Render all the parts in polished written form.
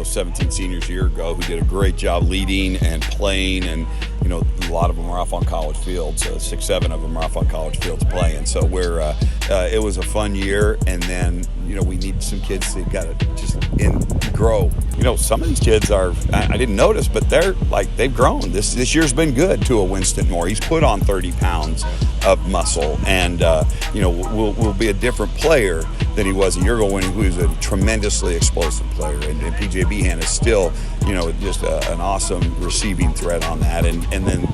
those 17 seniors a year ago who did a great job leading and playing, and a lot of them are off on college fields. 6, 7 of them are off on college fields playing. So it was a fun year, and then we need some kids that got to just grow. Some of these kids are, I didn't notice, but they've grown. This year's been good to a Winston Moore. He's put on 30 pounds of muscle, and will be a different player than he was a year ago when he was a tremendously explosive player. And PJ Behan is still, just an awesome receiving threat on that. And then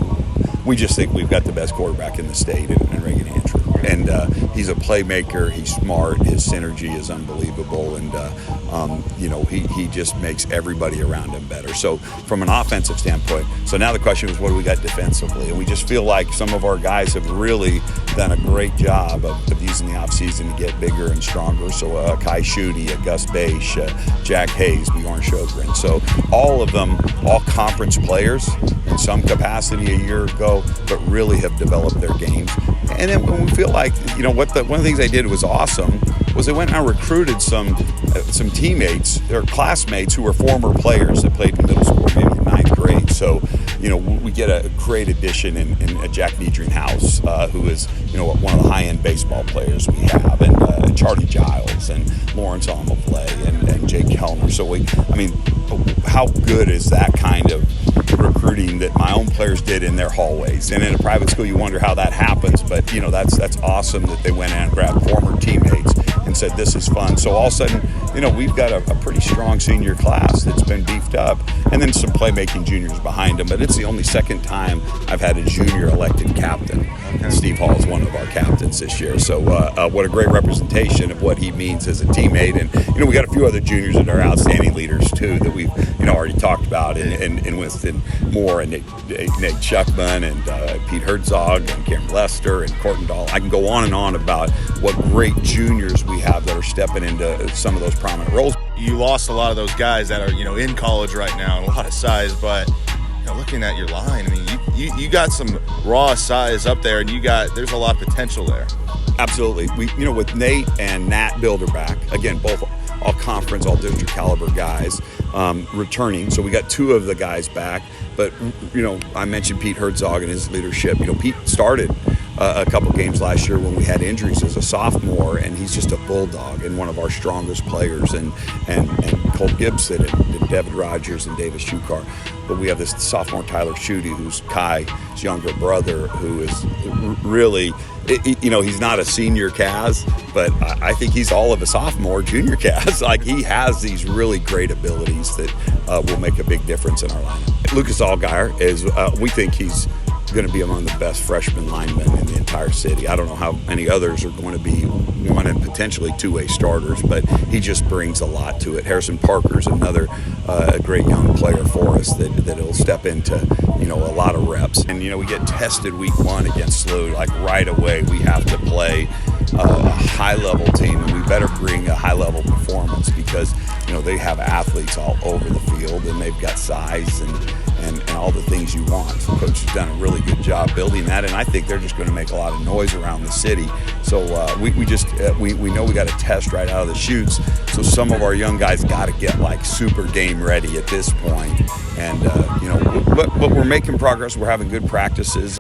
we just think we've got the best quarterback in the state in Reagan Andrew. And he's a playmaker. He's smart. His synergy is unbelievable. And, he just makes everybody around him better. So from an offensive standpoint, so now the question is, what do we got defensively? And we just feel like some of our guys have really done a great job of using the offseason to get bigger and stronger. So Kai Schutte, Gus Bache, Jack Hayes, Bjorn Sjogren. So all of them, all conference players in some capacity a year ago, but really have developed their games. And then when we feel like, one of the things they did was awesome was they went and recruited some teammates, their classmates who were former players that played in middle school, maybe in 9th grade. So, we get a great addition in Jack Niedringhaus, who is, one of the high-end baseball players we have, and Charlie Giles and Lawrence Amovle and Jake Kellner. So how good is that kind of recruiting that my own players did in their hallways? And in a private school, you wonder how that happens, but that's awesome that they went in and grabbed former teammates and said, this is fun. So all of a sudden, we've got a pretty strong senior class that's been beefed up, and then some playmaking juniors behind them. But it's the only second time I've had a junior elected captain. And Steve Hall is one of our captains this year. So what a great representation of what he means as a teammate. And we got a few other juniors that are outstanding leaders too that we've already talked about, and Winston Moore and Nate Schuckman and Pete Herzog and Cameron Lester and Corton Dahl. I can go on and on about what great juniors we have that are stepping into some of those prominent roles. You lost a lot of those guys that are in college right now and a lot of size, but looking at your line, you got some raw size up there, and there's a lot of potential there. Absolutely. We with Nate and Nat Bilderback, again, both all conference, all district caliber guys, returning. So we got 2 of the guys back. But I mentioned Pete Herzog and his leadership. Pete started a couple games last year when we had injuries as a sophomore, and he's just a bulldog and one of our strongest players. And Cole Gibson and David Rogers and Davis Shukar. But we have this sophomore Tyler Schutte, who's Kai's younger brother, who is really, he's not a senior Kaz, but I think he's all of a sophomore, junior Kaz. Like, he has these really great abilities that will make a big difference in our lineup. Lucas Allgaier is, we think he's going to be among the best freshman linemen in the entire city. I don't know how many others are going to be one and potentially 2-way starters, but he just brings a lot to it. Harrison Parker's another great young player for us that'll step into a lot of reps. And we get tested week 1 against SLU. Like, right away we have to play a high-level team, and we better bring a high-level performance because they have athletes all over the field, and they've got size and all the things you want. So Coach has done a really good job building that, and I think they're just going to make a lot of noise around the city. So we know we got to test right out of the chutes. So some of our young guys got to get super game ready at this point. And but we're making progress. We're having good practices.